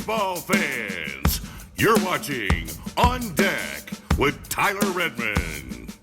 Baseball fans, you're watching On Deck with Tyler Redmond.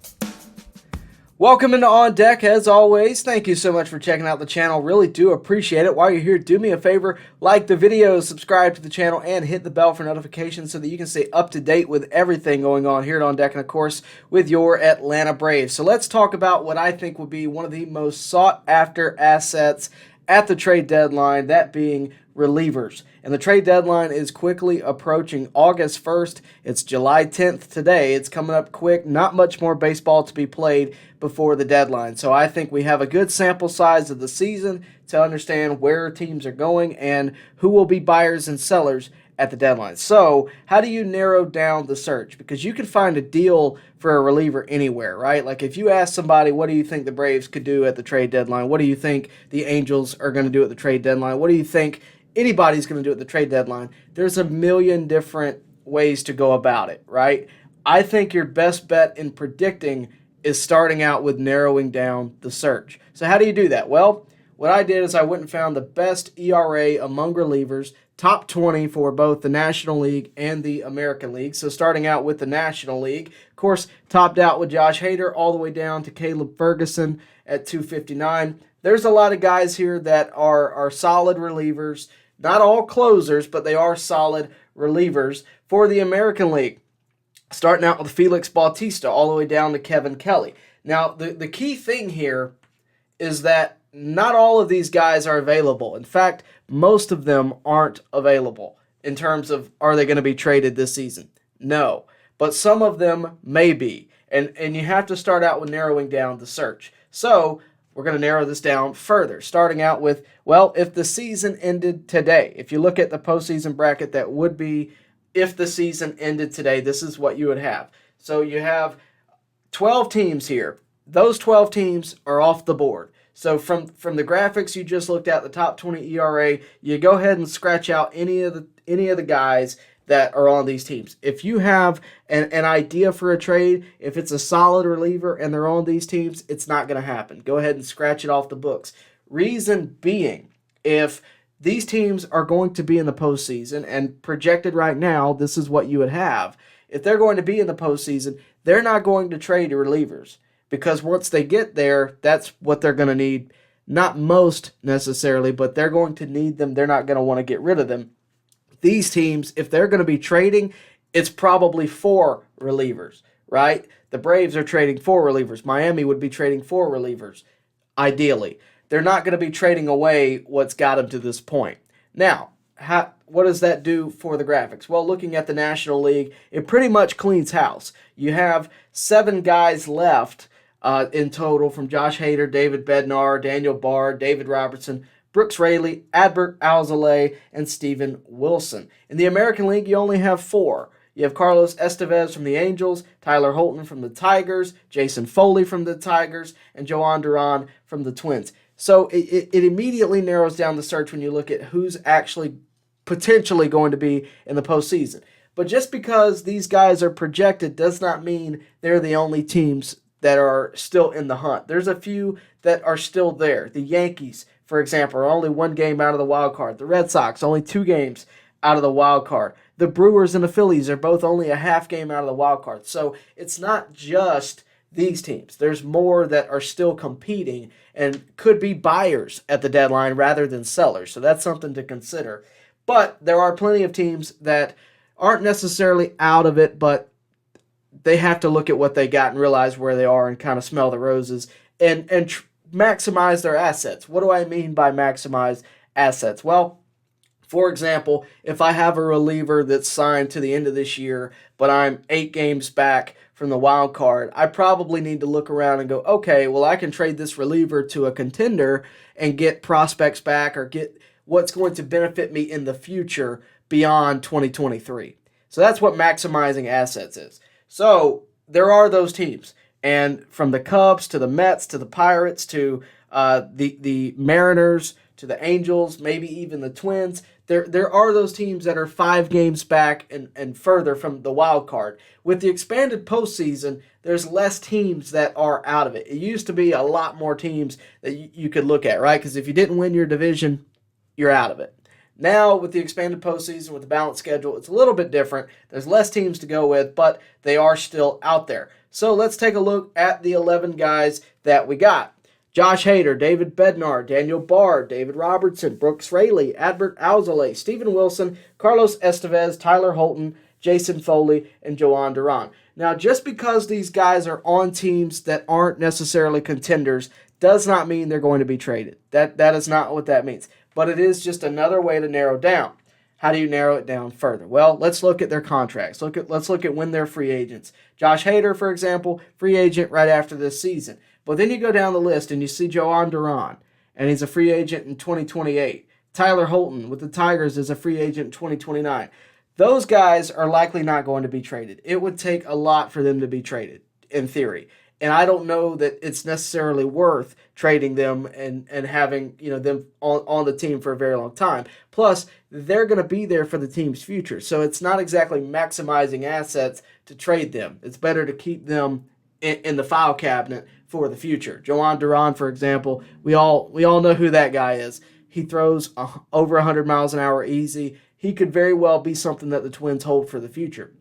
Welcome into On Deck, as always. Thank you so much for checking out the channel. Really do appreciate it. While you're here, do me a favor, like the video, subscribe to the channel, and hit the bell for notifications so that you can stay up to date with everything going on here at On Deck and, of course, with your Atlanta Braves. So let's talk about what I think would be one of the most sought-after assets at the trade deadline, that being relievers. And the trade deadline is quickly approaching August 1st. It's July 10th today. It's coming up quick. Not much more baseball to be played before the deadline. So I think we have a good sample size of the season to understand where teams are going and who will be buyers and sellers at the deadline. So how do you narrow down the search? Because you can find a deal for a reliever anywhere, right? Like if you ask somebody, what do you think the Braves could do at the trade deadline? What do you think the Angels are going to do at the trade deadline? What do you think anybody's going to do at the trade deadline? There's a million different ways to go about it, right? I think your best bet in predicting is starting out with narrowing down the search. So how do you do that? Well, what I did is I went and found the best ERA among relievers, top 20 for both the National League and the American League. So starting out with the National League, of course, topped out with Josh Hader all the way down to Caleb Ferguson at 259. There's a lot of guys here that are solid relievers. Not all closers, but they are solid relievers for the American League. Starting out with Felix Bautista all the way down to Kevin Kelly. Now, the key thing here is that not all of these guys are available. In fact, most of them aren't available in terms of are they going to be traded this season? No. But some of them may be. And you have to start out with narrowing down the search. So we're going to narrow this down further, starting out with, well, if the season ended today. If you look at the postseason bracket, that would be if the season ended today, this is what you would have. So you have 12 teams here. Those 12 teams are off the board. So from the graphics you just looked at, the top 20 ERA, you go ahead and scratch out any of the guys that are on these teams. If you have an idea for a trade, if it's a solid reliever and they're on these teams, it's not going to happen. Go ahead and scratch it off the books. Reason being, if these teams are going to be in the postseason, and projected right now, this is what you would have. If they're going to be in the postseason, they're not going to trade relievers because once they get there, that's what they're going to need. Not most necessarily, but they're going to need them. They're not going to want to get rid of them. These teams, if they're going to be trading, it's probably 4 relievers, right? The Braves are trading 4 relievers. Miami would be trading 4 relievers, ideally. They're not going to be trading away what's got them to this point. Now, what does that do for the graphics? Well, looking at the National League, it pretty much cleans house. You have 7 guys left in total from Josh Hader, David Bednar, Daniel Bard, David Robertson, Brooks Raley, Adbert Alzolay, and Steven Wilson. In the American League, you only have 4. You have Carlos Estevez from the Angels, Tyler Holton from the Tigers, Jason Foley from the Tigers, and Joan Duran from the Twins. So it immediately narrows down the search when you look at who's actually potentially going to be in the postseason. But just because these guys are projected does not mean they're the only teams that are still in the hunt. There's a few that are still there. The Yankees, for example, are only 1 game out of the wild card. The Red Sox, only 2 games out of the wild card. The Brewers and the Phillies are both only a half game out of the wild card. So it's not just these teams. There's more that are still competing and could be buyers at the deadline rather than sellers. So that's something to consider. But there are plenty of teams that aren't necessarily out of it, but they have to look at what they got and realize where they are and kind of smell the roses and maximize their assets. What do I mean by maximize assets? Well, for example, if I have a reliever that's signed to the end of this year, but I'm 8 games back from the wild card, I probably need to look around and go, okay, well, I can trade this reliever to a contender and get prospects back or get what's going to benefit me in the future beyond 2023. So that's what maximizing assets is. So there are those teams. And from the Cubs to the Mets to the Pirates to the Mariners to the Angels, maybe even the Twins, there are those teams that are 5 games back and further from the wild card. With the expanded postseason, there's less teams that are out of it. It used to be a lot more teams that you could look at, right? Because if you didn't win your division, you're out of it. Now, with the expanded postseason, with the balanced schedule, it's a little bit different. There's less teams to go with, but they are still out there. So let's take a look at the 11 guys that we got. Josh Hader, David Bednar, Daniel Bard, David Robertson, Brooks Raley, Adbert Alzolay, Steven Wilson, Carlos Estevez, Tyler Holton, Jason Foley, and Joan Duran. Now, just because these guys are on teams that aren't necessarily contenders does not mean they're going to be traded. That is not what that means. But it is just another way to narrow down. How do you narrow it down further? Well, let's look at their contracts. Let's look at when they're free agents. Josh Hader, for example, free agent right after this season. But then you go down the list and you see Joan Duran, and he's a free agent in 2028. Tyler Holton with the Tigers is a free agent in 2029. Those guys are likely not going to be traded. It would take a lot for them to be traded, in theory. And I don't know that it's necessarily worth trading them and having them on the team for a very long time. Plus, they're going to be there for the team's future. So it's not exactly maximizing assets to trade them. It's better to keep them in the file cabinet for the future. Joan Duran, for example, we all know who that guy is. He throws over 100 miles an hour easy. He could very well be something that the Twins hold for the future.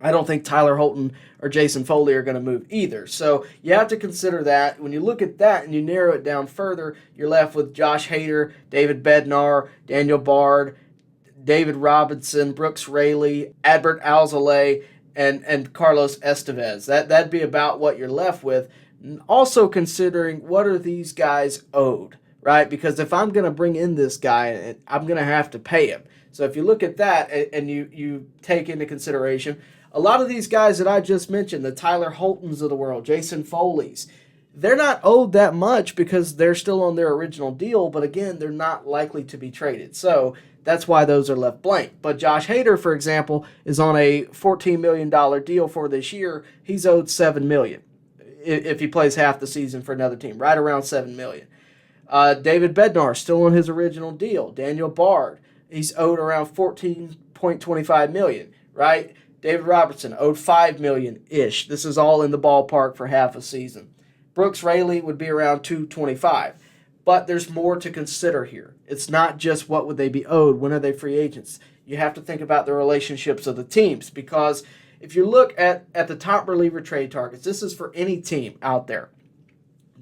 I don't think Tyler Holton or Jason Foley are going to move either. So you have to consider that. When you look at that and you narrow it down further, you're left with Josh Hader, David Bednar, Daniel Bard, David Robinson, Brooks Raley, Adbert Alzolay, and Carlos Estevez. That'd be about what you're left with. Also considering what are these guys owed, right? Because if I'm going to bring in this guy, I'm going to have to pay him. So if you look at that and you take into consideration a lot of these guys that I just mentioned, the Tyler Holtons of the world, Jason Foleys, they're not owed that much because they're still on their original deal, but again, they're not likely to be traded. So that's why those are left blank. But Josh Hader, for example, is on a $14 million deal for this year. He's owed $7 million if he plays half the season for another team, right around $7 million. David Bednar, still on his original deal. Daniel Bard, he's owed around $14.25 million, right? David Robertson owed $5 million-ish. This is all in the ballpark for half a season. Brooks Raley would be around $225. But there's more to consider here. It's not just what would they be owed, when are they free agents. You have to think about the relationships of the teams, because if you look at the top reliever trade targets, this is for any team out there.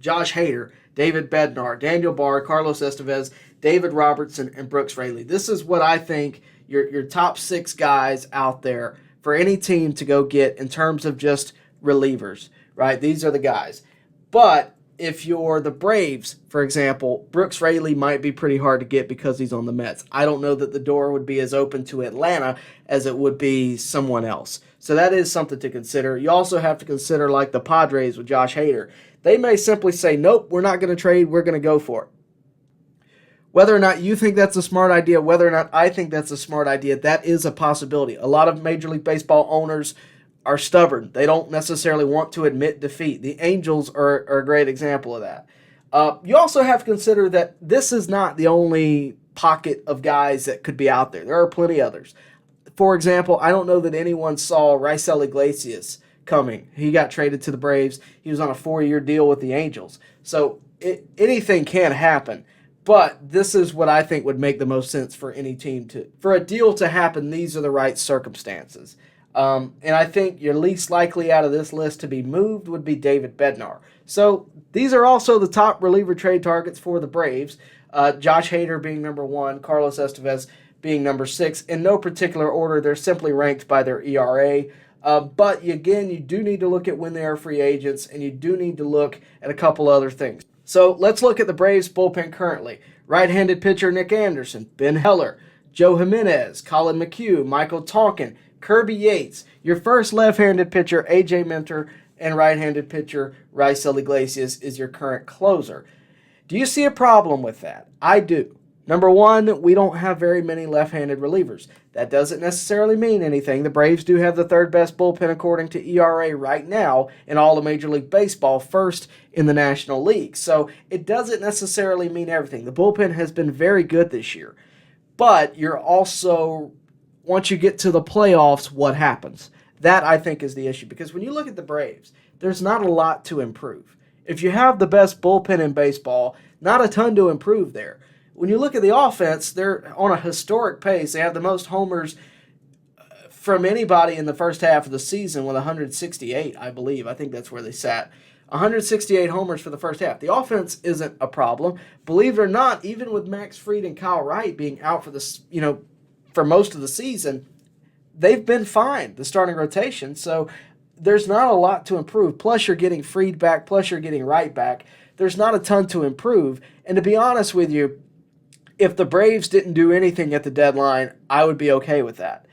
Josh Hader, David Bednar, Daniel Bard, Carlos Estevez, David Robertson, and Brooks Raley. This is what I think your top 6 guys out there for any team to go get in terms of just relievers, right? These are the guys. But if you're the Braves, for example, Brooks Raley might be pretty hard to get because he's on the Mets. I don't know that the door would be as open to Atlanta as it would be someone else. So that is something to consider. You also have to consider like the Padres with Josh Hader. They may simply say, nope, we're not going to trade, we're going to go for it. Whether or not you think that's a smart idea, whether or not I think that's a smart idea, that is a possibility. A lot of Major League Baseball owners are stubborn. They don't necessarily want to admit defeat. The Angels are a great example of that. You also have to consider that this is not the only pocket of guys that could be out there. There are plenty others. For example, I don't know that anyone saw Raisel Iglesias coming. He got traded to the Braves. He was on a 4-year deal with the Angels. So anything can happen. But this is what I think would make the most sense for any team for a deal to happen. These are the right circumstances. And I think your least likely out of this list to be moved would be David Bednar. So these are also the top reliever trade targets for the Braves. Josh Hader being number 1, Carlos Estevez being number 6. In no particular order, they're simply ranked by their ERA. But again, you do need to look at when they are free agents, and you do need to look at a couple other things. So let's look at the Braves bullpen currently. Right-handed pitcher Nick Anderson, Ben Heller, Joe Jimenez, Colin McHugh, Michael Tonkin, Kirby Yates. Your first left-handed pitcher, A.J. Minter, and right-handed pitcher Raisel Iglesias is your current closer. Do you see a problem with that? I do. Number 1, we don't have very many left-handed relievers. That doesn't necessarily mean anything. The Braves do have the 3rd best bullpen according to ERA right now in all of Major League Baseball, 1st in the National League. So it doesn't necessarily mean everything. The bullpen has been very good this year. But you're also, once you get to the playoffs, what happens? That, I think, is the issue. Because when you look at the Braves, there's not a lot to improve. If you have the best bullpen in baseball, not a ton to improve there. when you look at the offense, they're on a historic pace. They have the most homers from anybody in the first half of the season with 168, I believe. I think that's where they sat. 168 homers for the first half. The offense isn't a problem. Believe it or not, even with Max Fried and Kyle Wright being out for this, for most of the season, they've been fine, the starting rotation. So there's not a lot to improve. Plus, you're getting Fried back. Plus, you're getting Wright back. There's not a ton to improve. And to be honest with you, if the Braves didn't do anything at the deadline, I would be okay with that.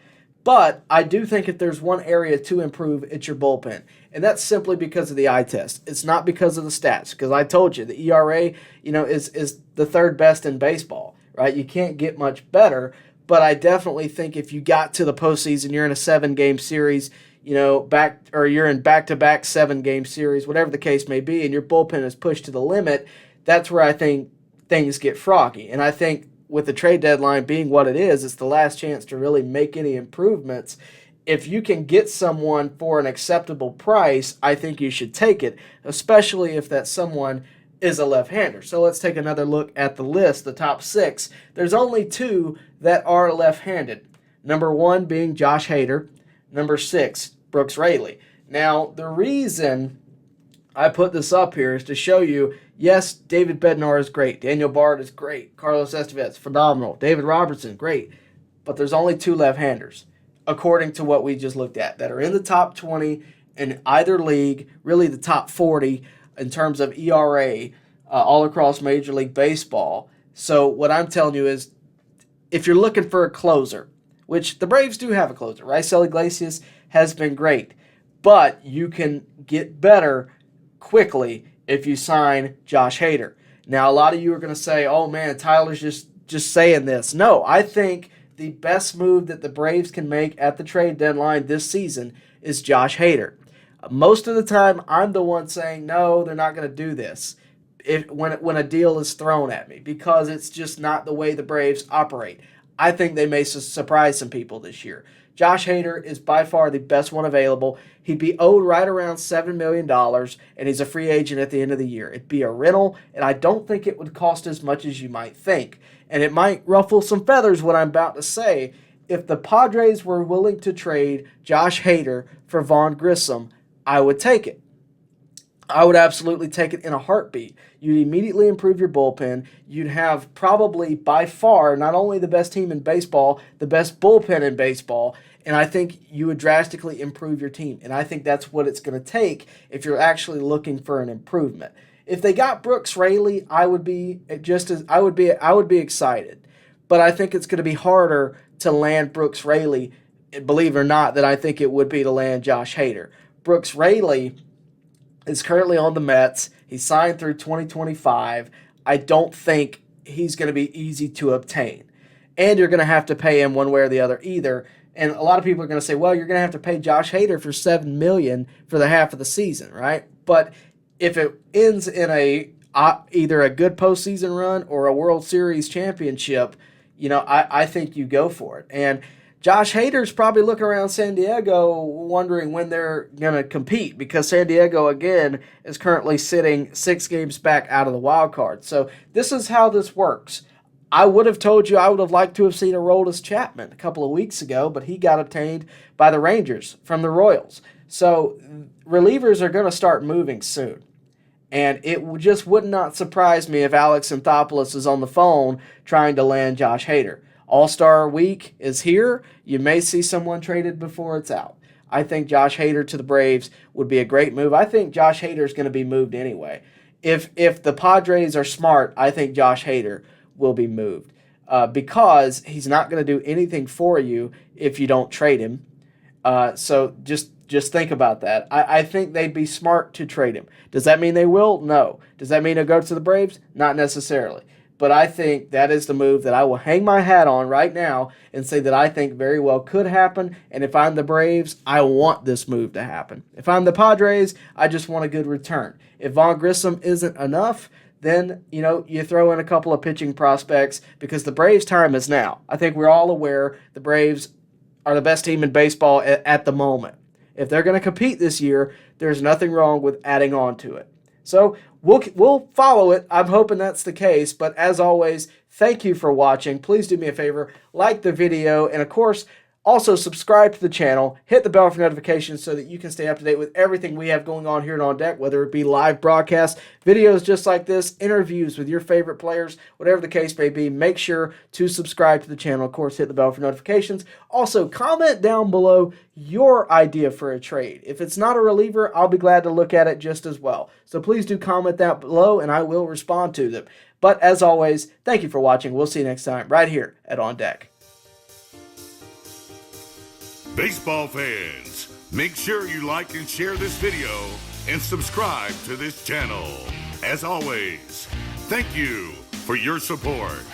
But I do think if there's one area to improve, it's your bullpen. And that's simply because of the eye test. It's not because of the stats. Because I told you, the ERA, is the third best in baseball, right? You can't get much better. But I definitely think if you got to the postseason, you're in a 7-game series, you're in back-to-back 7-game series, whatever the case may be, and your bullpen is pushed to the limit, that's where I think things get froggy. And I think with the trade deadline being what it is, it's the last chance to really make any improvements. If you can get someone for an acceptable price, I think you should take it, especially if that someone is a left-hander. So let's take another look at the list, the top 6. There's only 2 that are left-handed. Number 1 being Josh Hader. Number 6, Brooks Raley. Now, the reason I put this up here is to show you, yes, David Bednar is great. Daniel Bard is great. Carlos Estevez, phenomenal. David Robertson, great. But there's only 2 left-handers, according to what we just looked at, that are in the top 20 in either league, really the top 40 in terms of ERA all across Major League Baseball. So what I'm telling you is, if you're looking for a closer, which the Braves do have a closer, Raisel Iglesias has been great, but you can get better quickly if you sign Josh Hader. Now, a lot of you are going to say, oh man, Tyler's just saying this. No, I think the best move that the Braves can make at the trade deadline this season is Josh Hader. Most of the time, I'm the one saying, no, they're not going to do this when a deal is thrown at me, because it's just not the way the Braves operate. I think they may surprise some people this year. Josh Hader is by far the best one available. He'd be owed right around $7 million, and he's a free agent at the end of the year. It'd be a rental, and I don't think it would cost as much as you might think. And it might ruffle some feathers, what I'm about to say. If the Padres were willing to trade Josh Hader for Vaughn Grissom, I would take it. I would absolutely take it in a heartbeat. You'd immediately improve your bullpen. You'd have probably by far not only the best team in baseball, the best bullpen in baseball, and I think you would drastically improve your team. And I think that's what it's going to take if you're actually looking for an improvement. If they got Brooks Raley, I would be excited. But I think it's going to be harder to land Brooks Raley, believe it or not, than I think it would be to land Josh Hader. Brooks Raley is currently on the Mets. He's signed through 2025. I don't think he's going to be easy to obtain. And you're going to have to pay him one way or the other either. And a lot of people are going to say, well, you're going to have to pay Josh Hader for $7 million for the half of the season, right? But if it ends in either a good postseason run or a World Series championship, I think you go for it. And Josh Hader's probably looking around San Diego wondering when they're going to compete, because San Diego, again, is currently sitting 6 games back out of the wild card. So this is how this works. I would have told you I would have liked to have seen Aroldis Chapman a couple of weeks ago, but he got obtained by the Rangers from the Royals. So relievers are going to start moving soon. And it just would not surprise me if Alex Anthopoulos is on the phone trying to land Josh Hader. All-Star Week is here. You may see someone traded before it's out. I think Josh Hader to the Braves would be a great move. I think Josh Hader is going to be moved anyway. If the Padres are smart, I think Josh Hader will be moved because he's not going to do anything for you if you don't trade him. So just think about that. I think they'd be smart to trade him. Does that mean they will? No. Does that mean he'll go to the Braves? Not necessarily. But I think that is the move that I will hang my hat on right now and say that I think very well could happen. And if I'm the Braves, I want this move to happen. If I'm the Padres, I just want a good return. If Vaughn Grissom isn't enough, then, you throw in a couple of pitching prospects, because the Braves' time is now. I think we're all aware the Braves are the best team in baseball at the moment. If they're going to compete this year, there's nothing wrong with adding on to it. So we'll follow it. I'm hoping that's the case. But as always, thank you for watching. Please do me a favor, like the video, and of course, also subscribe to the channel, hit the bell for notifications so that you can stay up to date with everything we have going on here at On Deck, whether it be live broadcasts, videos just like this, interviews with your favorite players, whatever the case may be. Make sure to subscribe to the channel. Of course, hit the bell for notifications. Also, comment down below your idea for a trade. If it's not a reliever, I'll be glad to look at it just as well. So please do comment that below, and I will respond to them. But as always, thank you for watching. We'll see you next time right here at On Deck. Baseball fans, make sure you like and share this video and subscribe to this channel. As always, thank you for your support.